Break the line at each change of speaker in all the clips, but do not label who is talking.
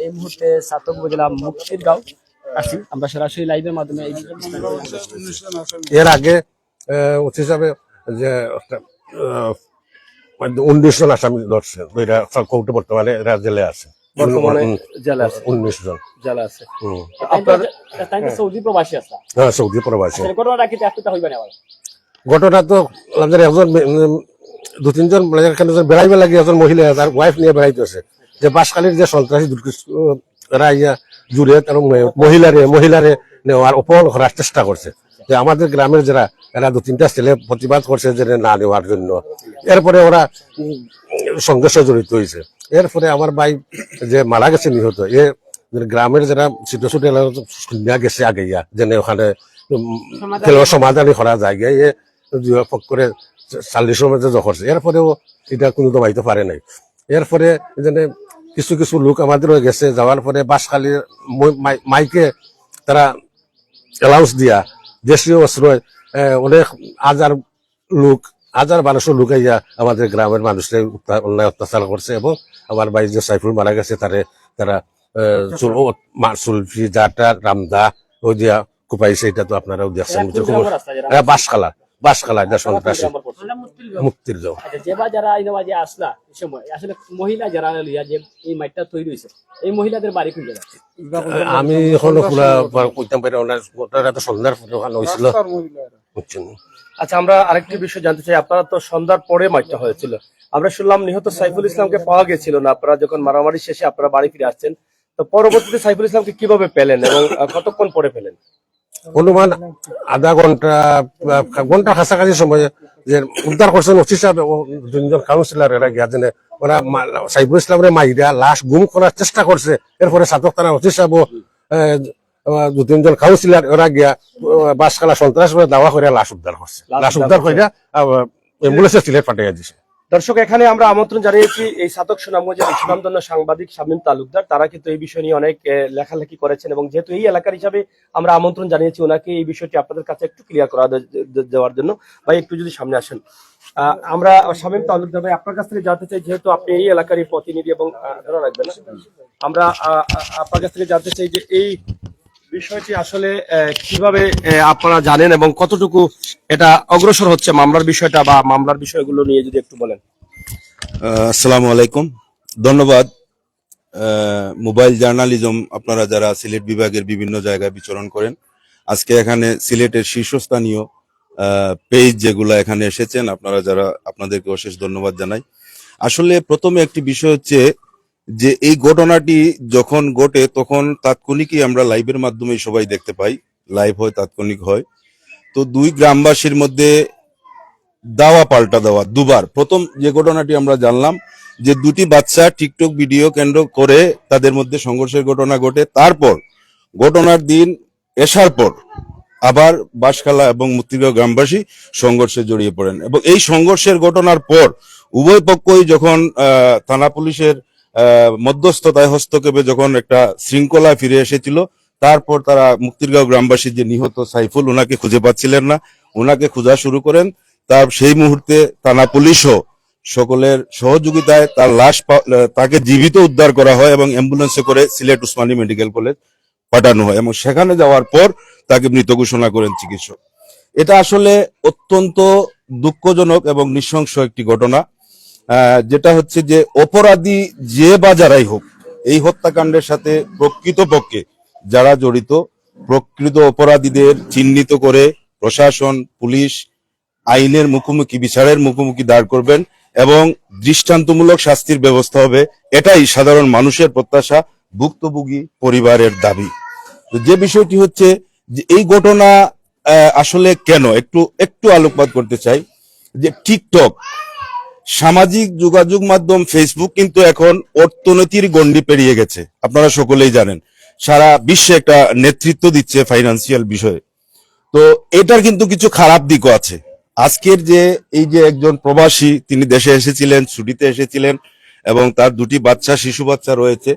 এই মুহূর্তে ছাতক উপজেলা মুক্তিরগাঁও আছি আমরা সরাসরি লাইভের মাধ্যমে।
এর আগে ওসি হিসাবে যে 19 জন আসামি ধরছে, কোর্টে বর্তমানে এরা জেলে আছে,
বর্তমানে জেলে আছে
19 জন
জেলে আছে। আপনার সৌদি প্রবাসী আছে?
হ্যাঁ, সৌদি প্রবাসী।
ঘটনাটা কি আসতে হইবে না?
ঘটনা তো একজন 2-3 জন বেড়াইবে লাগে, একজন মহিলা তার ওয়াইফ নিয়ে বেড়াইতেছে, যে বাঁশখালীর যে সন্ত্রাসী দুর্বৃত্তরা ইয়া জুড়ে তার মহিলারে নেওয়ার অপহরণ করার চেষ্টা করছে। যে আমাদের গ্রামের যারা এরা 2-3টা ছেলে প্রতিবাদ করছে যে না নেওয়ার জন্য, এরপরে ওরা সংঘর্ষে জড়িত হয়েছে। এরপরে আমার ভাই যে মারা গেছে নিহত, এ গ্রামের যারা ছোট ছোট গেছে আগে ইয়া যেন ওখানে সমাধানই করা যায়, এ করে 40 মধ্যে করছে। এরপরেও এটা কোনো দমাইতে পারে নাই। এরপরে যেন কিছু কিছু লোক আমাদেরও গেছে, যাওয়ার পরে বাঁশখালীর মাইকে তারা অ্যালাউন্স দিয়া দেশীয় অস্ত্র অনেক লোক 1200 লোক আইয়া আমাদের গ্রামের মানুষের অন্যায় অত্যাচার করছে। এবং আমার ভাই যে সাইফুল মারা গেছে তারা সুলফি জাটা রামদা ওই দিয়া কুপাইছে। এটা তো আপনারাও দেখছেন। বাঁশখালা এটা সন্ত্রাসী মুক্তিরগাঁও।
যারা আসলা সময় আসলে মহিলা যারা এই মাইটটা তৈরি হয়েছে, এই মহিলাদের বাড়ি কোন জায়গায়?
আমি এখনো পুরা কইতাম পারি না, তো সন্ধ্যার ওখানে হয়েছিল।
আচ্ছা, আমরা আরেকটি বিষয় জানতে চাই। আপনারা তো সন্ধ্যার পরে মাইটটা হয়েছিল, আমরা শুনলাম নিহত সাইফুল ইসলামকে পাওয়া গেছিল না। আপনারা যখন মারামারি শেষে আপনারা বাড়ি ফিরে আসছেন, তো পরবর্তীতে সাইফুল ইসলামকে কিভাবে পেলেন এবং কতক্ষণ পরে পেলেন?
অনুমান আধা ঘন্টা কাছাকাছি সময়ে যে উদ্ধার করছেন ওসি সাহেব, 2জন কাউন্সিলর এরা গিয়া জেনে ওরা সাইফুল ইসলামের মাইরা লাশ গুম করার চেষ্টা করছে। এরপরে ছাতক থানার ওসি সাহেব 2-3জন কাউন্সিলর ওরা গিয়া বাঁশখালা সন্ত্রাস দাওয়া করে লাশ উদ্ধার করছে। লাশ উদ্ধার করে অ্যাম্বুলেন্সে সিলেট পাঠিয়ে দিছে।
দর্শক, এখানে আমরা আমন্ত্রণ জানিয়েছি এই ছাতক সুনামগঞ্জের সুনামধন্য সাংবাদিক শামীম তালুকদার। তারা কিন্তু এই বিষয় নিয়ে অনেক লেখালেখি করেছেন এবং যেহেতু এই এলাকার হিসাবে আমরা আমন্ত্রণ জানিয়েছি ওনাকে এই বিষয়টি আপনাদের কাছে একটু ক্লিয়ার করা দেওয়ার জন্য। ভাই, একটু যদি সামনে আসেন। আমরা শামীম তালুকদার ভাই, আপনার কাছ থেকে জানতে চাই, যেহেতু আপনি এই এলাকারই প্রতিনিধি এবং ধরে রাখবেন, আমরা আপনার কাছ থেকে জানতে চাই যে এই বিষয়টি আসলে কিভাবে আপনারা জানেন এবং কতটুকু এটা অগ্রসর হচ্ছে মামলার বিষয়টা বা মামলার বিষয়গুলো নিয়ে যদি একটু বলেন।
আসসালামু আলাইকুম, ধন্যবাদ। মোবাইল জার্নালিজম আপনারা যারা সিলেট বিভাগের বিভিন্ন জায়গায় বিচরণ করেন, আজকে এখানে সিলেটের শীর্ষস্থানীয় পেজ যেগুলো এখানে এসেছেন, আপনারা যারা, আপনাদেরকে অশেষ ধন্যবাদ জানাই। আসলে প্রথমে একটি বিষয় হচ্ছে যে এই ঘটনাটি যখন ঘটে তখন তাৎক্ষণিকই আমরা লাইভের মাধ্যমে সবাই দেখতে পাই, লাইভ হয়, তাৎক্ষণিক হয়। তো দুই গ্রামবাসীর মধ্যে দাওয়া পাল্টা দেওয়া দুবার। প্রথম যে ঘটনাটি আমরা জানলাম যে দুটি বাচ্চা টিকটক ভিডিও কেন্দ্র করে তাদের মধ্যে সংঘর্ষের ঘটনা ঘটে। তারপর ঘটনার দিন এসার পর আবার বাঁশখালা এবং মুক্তিরগাঁও গ্রামবাসী সংঘর্ষে জড়িয়ে পড়েন এবং এই সংঘর্ষের ঘটনার পর উভয় পক্ষই যখন থানা পুলিশের মধ্যস্থতায় হস্তক্ষেপে যখন একটা শৃঙ্খলা ফিরে এসেছিল, তারপর তারা মুক্তিরগাঁও গ্রামবাসী যে নিহত সাইফুল, ওনাকে খুঁজে পাচ্ছিলেন না, ওনাকে খোঁজা শুরু করেন। তার সেই মুহূর্তে থানা পুলিশও সকলের সহযোগিতায় তার লাশ তাকে জীবিত উদ্ধার করা হয় এবং অ্যাম্বুলেন্সে করে সিলেট উসমানী মেডিকেল কলেজ পাঠানো হয় এবং সেখানে যাওয়ার পর তাকে মৃত ঘোষণা করেন চিকিৎসক। এটা আসলে অত্যন্ত দুঃখজনক এবং নৃশংস একটি ঘটনা, যেটা হচ্ছে যে অপরাধী যে বা যারাই হোক, এই হত্যাকাণ্ডের সাথে প্রকৃতপক্ষে যারা জড়িত, প্রকৃত অপরাধীদের চিহ্নিত করে প্রশাসন, পুলিশ আইনের মুখোমুখি, বিচারের মুখোমুখি দাঁড় করবেন এবং দৃষ্টান্তমূলক শাস্তির ব্যবস্থা হবে। এটাই সাধারণ মানুষের প্রত্যাশা, ভুক্তভোগী পরিবারের দাবি। তো যে বিষয়টি হচ্ছে যে এই ঘটনা আসলে কেন একটু আলোকপাত করতে চাই যে টিকটক, সামাজিক যোগাযোগ মাধ্যম ফেসবুক কিন্তু এখন অর্থনীতির গণ্ডি পেরিয়ে গেছে, আপনারা সকলেই জানেন। সারা বিশ্বে একটা নেতৃত্ব দিচ্ছে ফাইন্যান্সিয়াল বিষয়ে। তো এটার কিন্তু কিছু খারাপ দিকও আছে। আজকের যে এই যে একজন প্রবাসী, তিনি দেশে এসেছিলেন, ছুটিতে এসেছিলেন এবং তার দুটি বাচ্চা, শিশু বাচ্চা রয়েছে,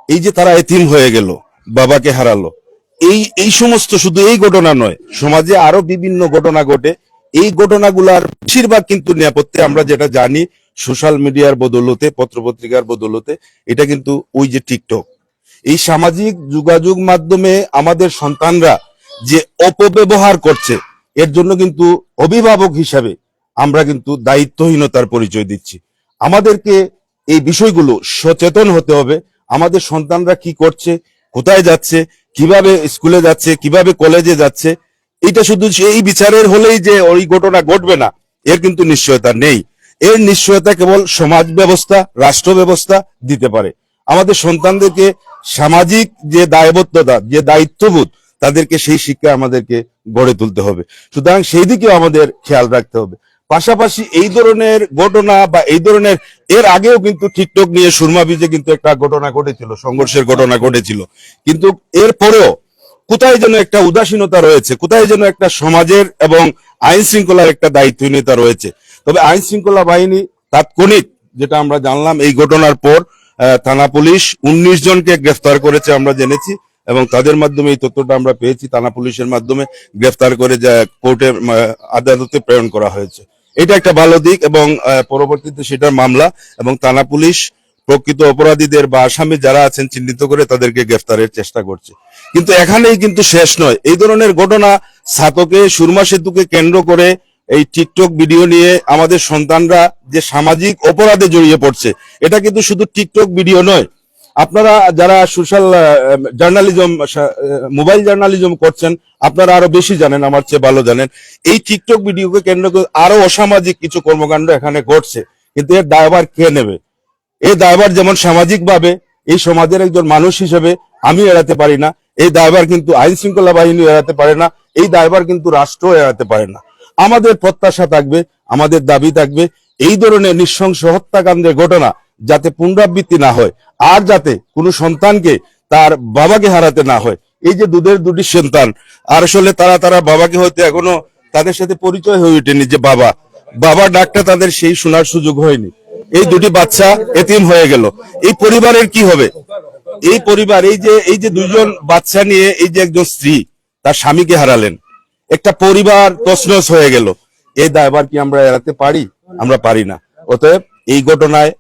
এই যে তারা এতিম হয়ে গেল, বাবাকে হারালো, এই সমস্ত শুধু এই ঘটনা নয়, সমাজে আরো বিভিন্ন ঘটনা ঘটে। এই ঘটনাগুলার বেশিরভাগ কিন্তু নেপথ্যে আমরা যেটা জানি সোশ্যাল মিডিয়ার বদৌলতে, পত্রপত্রিকার বদৌলতে, এটা কিন্তু ওই যে টিকটক, এই সামাজিক যোগাযোগ মাধ্যমে আমাদের সন্তানরা যে অপব্যবহার করছে, এর জন্য কিন্তু অভিভাবক হিসাবে আমরা কিন্তু দায়িত্বহীনতার পরিচয় দিচ্ছি। আমাদেরকে এই বিষয়গুলো সচেতন হতে হবে। আমাদের সন্তানরা কি করছে, কোথায় যাচ্ছে, কিভাবে স্কুলে যাচ্ছে, কিভাবে কলেজে যাচ্ছে, এটা শুধু এই বিচারের হলেই যে ওই ঘটনা ঘটবে না, এর কিন্তু নিশ্চয়তা নেই। এর নিশ্চয়তা কেবল সমাজ ব্যবস্থা, রাষ্ট্র ব্যবস্থা দিতে পারে। আমাদের সন্তানদেরকে সামাজিক যে দায়বদ্ধতা, যে দায়িত্ববোধ, তাদেরকে সেই শিক্ষা আমাদেরকে গড়ে তুলতে হবে। সুতরাং সেই দিকেও আমাদের খেয়াল রাখতে হবে। পাশাপাশি এই ধরনের ঘটনা বা এই ধরনের, এর আগেও কিন্তু টিকটক নিয়ে সুরমা ব্রিজে কিন্তু একটা ঘটনা ঘটেছিল, সংঘর্ষের ঘটনা ঘটেছিল, কিন্তু এরপরেও কোথায় যেন একটা উদাসীনতা রয়েছে, কোথায় যেন একটা সমাজের এবং আইন শৃঙ্খলার একটা দায়িত্বহীনতা রয়েছে। তবে আইন শৃঙ্খলা বাহিনী তাৎক্ষণিক, যেটা আমরা জানলাম এই ঘটনার পর, থানা পুলিশ 19 জনকে গ্রেফতার করেছে আমরা জেনেছি, এবং তাদের মাধ্যমে এই তথ্যটা আমরা পেয়েছি, থানা পুলিশের মাধ্যমে গ্রেফতার করে যা কোর্টে আদালতে প্রেরণ করা হয়েছে। এটা একটা ভালো দিক, এবং পরবর্তীতে সেটার মামলা এবং থানা পুলিশ প্রকৃত অপরাধীদের বা আসামি যারা আছেন চিহ্নিত করে তাদেরকে গ্রেফতারের চেষ্টা করছে। কিন্তু এখানেই কিন্তু শেষ নয়। এই ধরনের ঘটনা ছাতকে, সুরমা সেতুকে কেন্দ্র করে এই টিকটক ভিডিও নিয়ে আমাদের সন্তানরা যে সামাজিক অপরাধে জড়িয়ে পড়ছে, এটা কিন্তু শুধু টিকটক ভিডিও নয়। আপনারা যারা সোশ্যাল জার্নালিজম, মোবাইল জার্নালিজম করছেন, আপনারা আরো বেশি জানেন, আমার চেয়ে ভালো জানেন। এই টিকটক ভিডিওকে কেন্দ্র করে আরো অসামাজিক কিছু কর্মকাণ্ড এখানে ঘটছে, কিন্তু এর দায়ভার কে নেবে? এই দায়ভার যেমন সামাজিক ভাবে এই সমাজের একজন মানুষ হিসেবে আমি এড়াতে পারি না, এই দায়ভার কিন্তু আইন শৃঙ্খলা বাহিনী এড়াতে পারে না, এই দায়ভার কিন্তু রাষ্ট্র এড়াতে পারে না। আমাদের প্রত্যাশা থাকবে, আমাদের দাবি থাকবে, এই ধরনের নৃশংস হত্যাকাণ্ডের ঘটনা যাতে পুনরাবৃত্তি না হয়, আর যাতে কোনো সন্তানকে তার বাবাকে হারাতে না হয়। এই যে দুধের দুটি সন্তান, আর আসলে তারা বাবাকে হয়তো এখনো তাদের সাথে পরিচয় হয়ে ওঠেনি, যে বাবা ডাকটা তাদের সেই শোনার সুযোগ হয়নি। এই দুটি বাচ্চা এতিম হয়ে গেল, এই পরিবারের কি হবে? এই পরিবার, এই যে দুইজন বাচ্চা নিয়ে এই যে একজন স্ত্রী তার স্বামীকে হারালেন, একটা পরিবার তছনছ হয়ে গেল। এই দায়ভার কি আমরা এড়াতে পারি? আমরা পারি না। অতএব এই ঘটনায়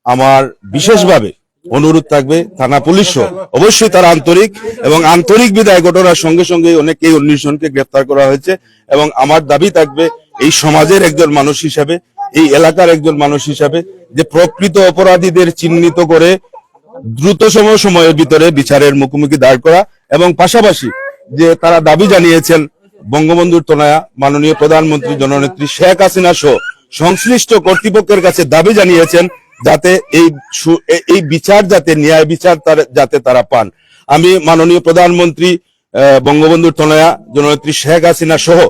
আমার বিশেষভাবে অনুরোধ থাকবে, থানা পুলিশও অবশ্যই তারা আন্তরিক, এবং আন্তরিক বিদায় ঘটনার সঙ্গে সঙ্গে অনেকেই 19 জনকে গ্রেফতার করা হয়েছে। এবং আমার দাবি থাকবে, এই সমাজের একজন মানুষ হিসাবে, এই এলাকার একজন মানুষ হিসাবে, যে প্রকৃত অপরাধীদের চিহ্নিত করে দ্রুততম সময়ের ভিতরে বিচারের মুখোমুখি দাঁড় করা, এবং পাশাপাশি যে তারা দাবি জানিয়েছেন বঙ্গবন্ধুর তনয়া মাননীয় প্রধানমন্ত্রী জননেত্রী শেখ হাসিনা সহ সংশ্লিষ্ট কর্তৃপক্ষের কাছে দাবি জানিয়েছেন, যাতে এই বিচার, যাতে ন্যায় বিচার যাতে তারা পান। আমি মাননীয় প্রধানমন্ত্রী বঙ্গবন্ধুর তনয়া জননেত্রী শেখ হাসিনা সহ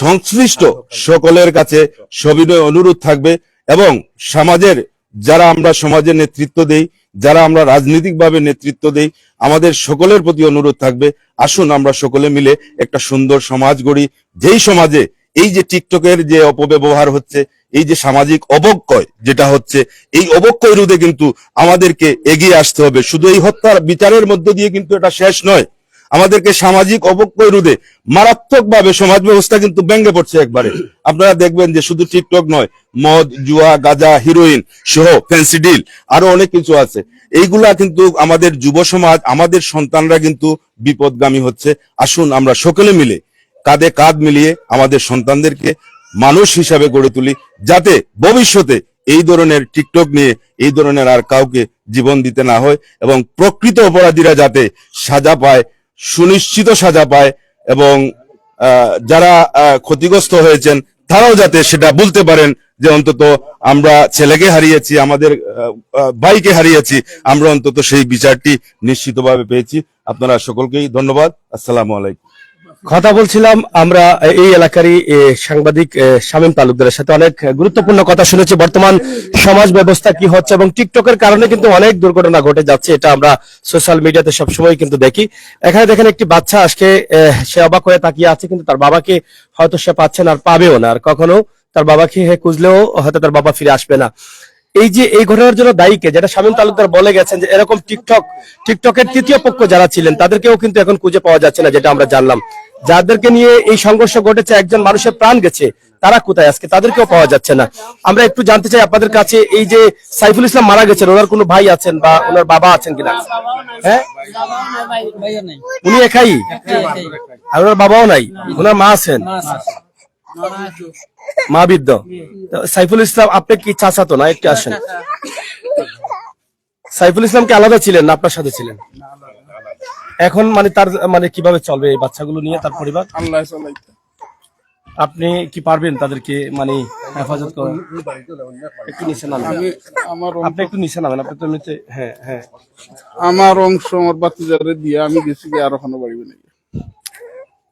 সংশ্লিষ্ট সকলের কাছে সবিনয় অনুরোধ থাকবে, এবং সমাজের যারা আমরা সমাজের নেতৃত্ব দেই, যারা আমরা রাজনৈতিকভাবে নেতৃত্ব দেই, আমাদের সকলের প্রতি অনুরোধ থাকবে, আসুন আমরা সকলে মিলে একটা সুন্দর সমাজ গড়ি, যেই সমাজে এই যে টিকটকের যে অপব্যবহার হচ্ছে, এই যে সামাজিক অবক্ষয় যেটা হচ্ছে, এই অবক্ষয় রোধে কিন্তু আমাদেরকে এগিয়ে আসতে হবে। শুধু এই হত্যার বিচারের মধ্য দিয়ে কিন্তু এটা শেষ নয়। আমাদেরকে সামাজিক অবক্ষয় রোধে মারাত্মকভাবে সমাজ ব্যবস্থা কিন্তু ভেঙে পড়ছে একবারে। আপনারা দেখবেন যে শুধু টিকটক নয়, মদ, জুয়া, গাঁজা, হিরোইন সহ ফেন্সিডিল আরো অনেক কিছু আছে। এইগুলা কিন্তু আমাদের যুব সমাজ, আমাদের সন্তানরা কিন্তু বিপদগামী হচ্ছে। আসুন আমরা সকলে মিলে কাঁধে কাঁধ মিলিয়ে আমাদের সন্তানদেরকে মানুষ হিসাবে গড়ে তুলি, যাতে ভবিষ্যতে এই ধরনের টিকটক নিয়ে এই ধরনের আর কাউকে জীবন দিতে না হয়, এবং প্রকৃত অপরাধীরা যাতে সাজা পায়, সুনিশ্চিত সাজা পায়, এবং যারা ক্ষতিগ্রস্ত হয়েছেন তারাও যাতে সেটা বলতে পারেন যে অন্তত আমরা ছেলেকে হারিয়েছি, আমাদের ভাইকে হারিয়েছি, আমরা অন্তত সেই বিচারটি নিশ্চিতভাবে পেয়েছি। আপনারা সকলকেই ধন্যবাদ। আসসালামু আলাইকুম।
কথা বলছিলাম আমরা এই এলাকারই সাংবাদিক শামীম তালুকদারের সাথে, অনেক গুরুত্বপূর্ণ কথা শুনেছি। বর্তমান সমাজ ব্যবস্থা কি হচ্ছে, এবং টিকটকের কারণে কিন্তু অনেক দুর্ঘটনা ঘটে যাচ্ছে, এটা আমরা সোশ্যাল মিডিয়াতে সবসময় কিন্তু দেখি। এখানে দেখেন একটি বাচ্চা আজকে সে অবাক হয়ে তাকিয়ে আছে, কিন্তু তার বাবাকে হয়তো সে পাচ্ছে না, আর পাবেও না, আর কখনো তার বাবাকে খুঁজলেও হয়তো তার বাবা ফিরে আসবে না। এই যে এই ঘটনার জন্য দায়ীকে, যেটা শামীম তালুকদার বলে গেছেন, যে এরকম টিকটকের তৃতীয় পক্ষ যারা ছিলেন তাদেরকেও কিন্তু এখন খুঁজে পাওয়া যাচ্ছে না, যেটা আমরা জানলাম। যাদেরকে নিয়ে এই সংঘর্ষ ঘটেছে, একজন মানুষের প্রাণ গেছে, তারা কোথায় আজকে? তাদেরকেও পাওয়া যাচ্ছে না। আমরা একটু জানতে চাই আপনাদের কাছে, এই যে সাইফুল ইসলাম মারা গেছেন, ওনার কোনো ভাই আছেন বা ওনার বাবা আছেন কিনা? হ্যাঁ, উনি একাই, আর ওনার বাবাও নাই, ওনার মা আছেন, মা বৃদ্ধ। তো সাইফুল ইসলাম, আপনি কি চাচাতো না? একটু আসেন। সাইফুল ইসলাম কি আলাদা ছিলেন না আপনার সাথে ছিলেন? এখন মানে তার মানে কিভাবে চলবে এই বাচ্চাগুলো নিয়ে তার পরিবার?
আল্লাহ চালাইতে।
আপনি কি পারবেন তাদেরকে মানে হেফাজত করা? একটু নিচে নামেন, আপনি একটু নিচে নামেন, আপনি তো এমনিতে। হ্যাঁ হ্যাঁ,
আমার অংশ আমার বাচ্চাদের দিয়ে আমি গেছি কি আর ওখানে বাড়িবে নাকি।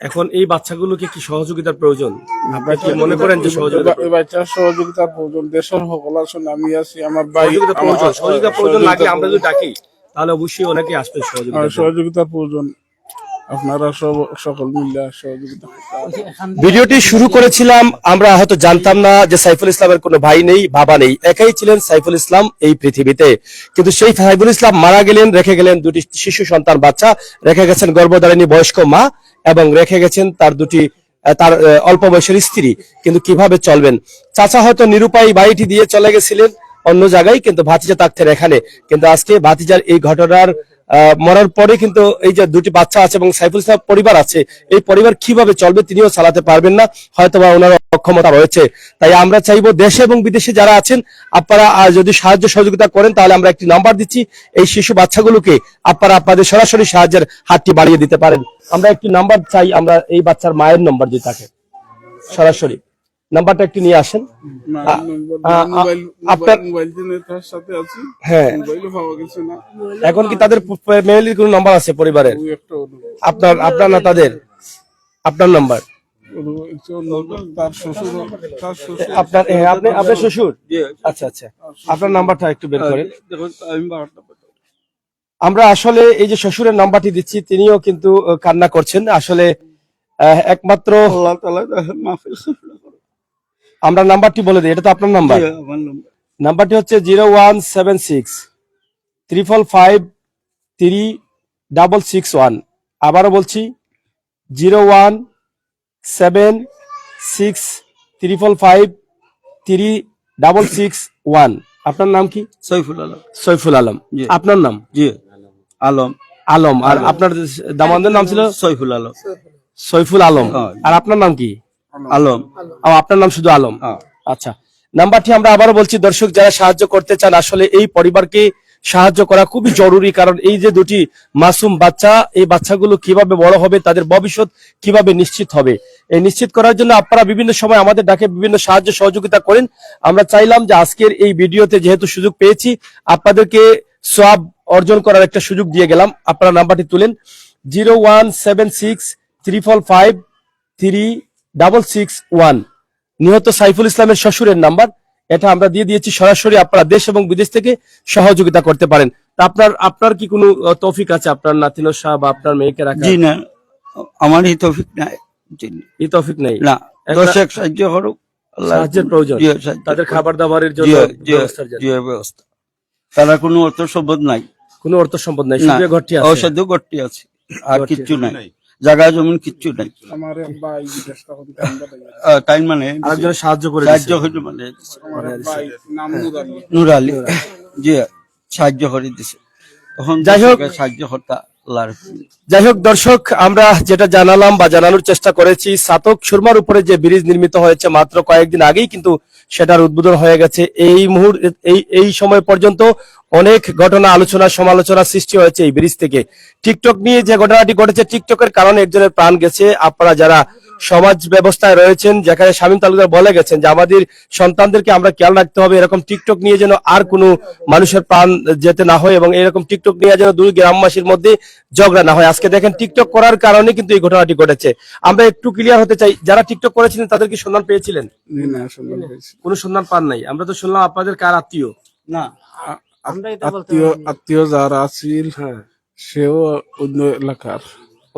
এখন এই বাচ্চাগুলোকে কি সহযোগিতার প্রয়োজন? আপনি কি মনে করেন যে সহযোগিতা
এই বাচ্চার সহযোগিতার প্রয়োজন? দেশের সকল আসলে আমি আছি, আমার ভাই
সহযোগিতা প্রয়োজন লাগে? আমরা যদি ডাকি তাহলে অবশ্যই অনেকে আসবে সহযোগিতা।
সহযোগিতার প্রয়োজন, আপনারা সকল মিলে সহযোগিতা করতে হবে।
ভিডিওটি শুরু করেছিলাম, আমরা হয়তো জানতাম না যে সাইফুল ইসলামের কোনো ভাই নেই, বাবা নেই, একাই ছিলেন সাইফুল ইসলাম এই পৃথিবীতে। কিন্তু সেই সাইফুল ইসলাম মারা গেলেন, রেখে গেলেন দুটি শিশু সন্তান বাচ্চা, রেখে গেছেন গর্ভধারিণী বয়স্ক মা, এবং রেখে গেছেন তার অল্প বয়সের স্ত্রী। কিন্তু কিভাবে চলবেন? চাচা হয়তো নিরুপায় বাড়িটি দিয়ে চলে গেছিলেন অন্য জায়গায়, কিন্তু ভাতিজা থাকতেন এখানে। কিন্তু আজকে ভাতিজার এই ঘটনার মরার পরে কিন্তু এই যে দুটি বাচ্চা আছে এবং সাইফুল ইসলাম পরিবার আছে, এই পরিবার কিভাবে চলবে? তিনিও চালাতে পারবেন না, হয়তোবা ওনার অক্ষমতা রয়েছে। তাই আমরা চাইবো দেশে এবং বিদেশে যারা আছেন, আপনারা যদি সাহায্য সহযোগিতা করেন, তাহলে আমরা একটি নাম্বার দিচ্ছি, এই শিশু বাচ্চাগুলোকে আপনারা আপনাদের সরাসরি সাহায্যের হাতটি বাড়িয়ে দিতে পারেন। আমরা একটি নাম্বার চাই, আমরা এই বাচ্চার মায়ের নাম্বার যদি থাকে, সরাসরি নাম্বারটা একটু নিয়ে আসেন। আপনার
মোবাইল দিনে তার সাথে আছি,
হ্যাঁ,
মোবাইলও পাওয়া গেছে না।
এখন কি তাদের ফ্যামিলির কোনো নাম্বার আছে পরিবারের?
ওই একটা
আপনার না তাদের? আপনার নাম্বার
তার শ্বশুর, তার শ্বশুর
আপনার? হ্যাঁ, আপনার শ্বশুর? আচ্ছা আচ্ছা, আপনার নাম্বারটা একটু বের করেন। আমরা আসলে এই যে শ্বশুরের নাম্বারটি দিচ্ছি, তিনিও কিন্তু কান্না করছেন। আসলে একমাত্র
আল্লাহ তাআলা মাহফিল
আমরা নাম্বারটি বলে দিই, এটা তো আপনার নাম্বার। নাম্বারটি হচ্ছে 01765536661। আবারও বলছি 01765536661। আপনার নাম কি?
সৈফুল আলম।
সৈফুল আলম।
জি।
আপনার নাম?
জি, আলম।
আলম। আর আপনার দামানদের নাম ছিল?
সৈফুল আলম।
সৈফুল আলম।
হ্যাঁ।
আর আপনার নাম কি?
আলম।
আপনার নাম শুধু আলম?
হ্যাঁ।
আচ্ছা, নাম্বারটি আমরা আবারও বলছি, দর্শক যারা সাহায্য করতে চান, আসলে এই পরিবারকে সাহায্য করা খুবই জরুরি। কারণ এই যে দুটি মাসুম বাচ্চা, এই বাচ্চাগুলো কিভাবে বড় হবে, তাদের ভবিষ্যৎ কিভাবে নিশ্চিত হবে, এই নিশ্চিত করার জন্য আপনারা বিভিন্ন সময় আমাদের ডাকে বিভিন্ন সাহায্য সহযোগিতা করেন। আমরা চাইলাম যে আজকের এই ভিডিওতে যেহেতু সুযোগ পেয়েছি, আপনাদেরকে সওয়াব অর্জন করার একটা সুযোগ দিয়ে গেলাম। আপনারা নাম্বারটি তুলেন, 01735536661। নিহত সাইফুল ইসলামের শ্বশুরের নাম্বার এটা আমরা দিয়ে দিয়েছি। সরাসরি আপনারা দেশ এবং বিদেশ থেকে সহযোগিতা করতে পারেন। তা আপনার কি কোনো তৌফিক আছে আপনার নাতিনের সাহেব বা আপনার মেয়েকে রাখা?
জি না, আমার এই তৌফিক নাই। জি না।
এই তৌফিক নেই
না,
একটা
দর্শক সাহায্য করুক। আল্লাহ
সাহায্যের প্রয়োজন,
জি, সাহায্য
তাদের
করুক।
খাবার দাবারের
জি,
জন্য
জি,
ব্যবস্থার জন্য।
জি, ব্যবস্থা। তারা কোনো অর্থ সম্পদ নাই,
কোনো অর্থ সম্পদ নাই,
না,
শুধু ঘরটি আছে।
অসাধ্য গড়টি আছে, আর
গড়টি
কিচ্ছু নাই, জায়গা জমিন কিচ্ছু নাই।
আমার এক ভাই বিদেশ তখন কান্দা লাগে।
তাই মানে
আরেকজনের সাহায্য করে
সাহায্য
দিয়েছে।
হইল মানে
আমার এক ভাই নাম নূর আলী।
নূর আলী, জি, সাহায্য করে দিছে। তখন
যাই হোক,
সাহায্য করতা আল্লাহর হুকুমে।
যাই হোক দর্শক, আমরা যেটা জানালাম বা জানানোর চেষ্টা করেছি, সাতক সুরমার উপরে যে ব্রিজ নির্মিত হয়েছে মাত্র কয়েকদিন আগেই কিন্তু সেটার উদ্বোধন হয়ে গেছে। এই মুহূর্তে এই সময় পর্যন্ত অনেক ঘটনা, আলোচনা, সমালোচনা সৃষ্টি হয়েছে এই ব্রিজ থেকে। টিকটক নিয়ে যে ঘটনাটি ঘটেছে, টিকটকের কারণে একজনের প্রাণ গেছে। আপনারা যারা সমাজ ব্যবস্থায় রয়েছেন, যেখানে শামীম তালুকদার বলে গেছেন যে আমাদের সন্তানদেরকে আমরা খেয়াল রাখতে হবে, এরকম টিকটক নিয়ে যেন আর কোনো মানুষের প্রাণ যেতে না হয় এবং এরকম টিকটক নিয়ে যেন দুই গ্রামবাসীর মধ্যে ঝগড়া না হয়। আজকে দেখেন টিকটক করার কারণে কিন্তু এই ঘটনাটি ঘটেছে। আমরা একটু ক্লিয়ার হতে চাই, যারা টিকটক করেছিলেন তাদের কি সন্ধান পেয়েছিলেন?
জি না, সন্ধান পেয়েছি।
কোনো সন্ধান পান নাই? আমরা তো শুনলাম আপনাদের কার আত্মীয়।
না,
আত্মীয় যারা আছিল,
হ্যাঁ,
সেও অন্য এলাকার,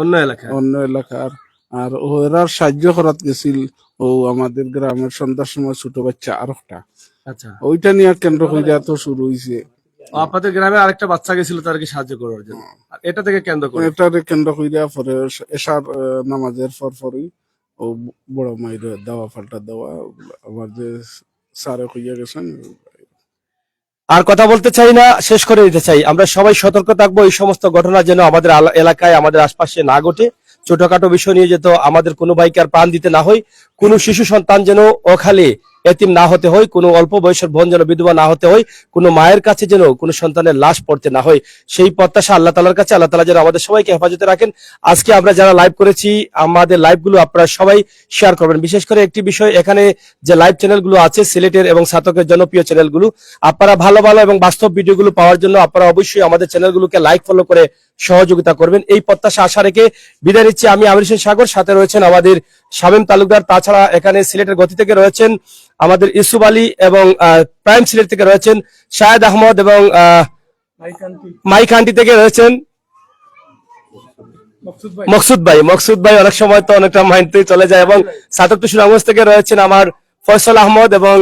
অন্য এলাকায়।
অন্য এলাকার। আর ওরা সাহায্য করাত গেছিল ও আমাদের গ্রামের সন্ধ্যার সময় ছোট বাচ্চা আর একটা,
আচ্ছা,
ওইটা নিয়ে কেন্দ্র করে তো শুরু হয়েছে।
আপনাদের গ্রামে আরেকটা বাচ্চা গেছিল তার কি সাহায্য করার জন্য, আর এটা থেকে কেন্দ্র করে
এটারে কেন্দ্র কইরা পরে এশার নামাজের পরই ও বড় মায়ের দেওয়া পাল্টা দেওয়া আমার যে স্যারে কইয়া গেছেন।
আর কথা বলতে চাই না, শেষ করে দিতে চাই, আমরা সবাই সতর্ক থাকবো এই সমস্ত ঘটনা যেন আমাদের এলাকায় আমাদের আশপাশে না ঘটে। ছোটখাটো বিষয় নিয়ে যেত আমাদের কোনো ভাইকে আর প্রাণ দিতে না হয়, কোনো শিশু সন্তান যেন অখালে এতিম না হতে হয়, কোনো অল্প বয়সের বোন যেন বিধবা না হতে হয়, কোনো মায়ের কাছে যেন কোনো সন্তানের লাশ পড়তে না হয়, সেই প্রত্যাশা আল্লাহ তাআলার কাছে। আল্লাহ তাআলা যেন আমাদের সবাইকে হেফাজতে রাখেন। আজকে আমরা যারা লাইভ করেছি, আমাদের লাইভগুলো আপনারা সবাই শেয়ার করবেন। বিশেষ করে একটি বিষয়, এখানে যে লাইভ চ্যানেলগুলো আছে সিলেটের এবং সাতকের জনপ্রিয় চ্যানেলগুলো, আপনারা ভালো ভালো এবং বাস্তব ভিডিওগুলো পাওয়ার জন্য আপনারা অবশ্যই আমাদের চ্যানেলগুলোকে লাইক ফলো করে সহযোগিতা করবেন, এই প্রত্যাশা আশা রেখে বিদায় নিচ্ছি। আমি আমির হোসেন সাগর, সাথে রয়েছেন আমাদের শামীম তালুকদার, তাছাড়া এখানে সিলেটের গতি থেকে রয়েছেন আমাদের ইউসুফ আলী, এবং প্রাইম সিলেট থেকে রয়েছেন শাহেদ আহমদ, এবং মাইকান্টি থেকে রয়েছেন মকসুদ ভাই অনেক সময় তো অনেকটা মাইন্ড চলে যায়, এবং সাতক সুনামগঞ্জ থেকে রয়েছেন আমার ফয়সাল আহমদ, এবং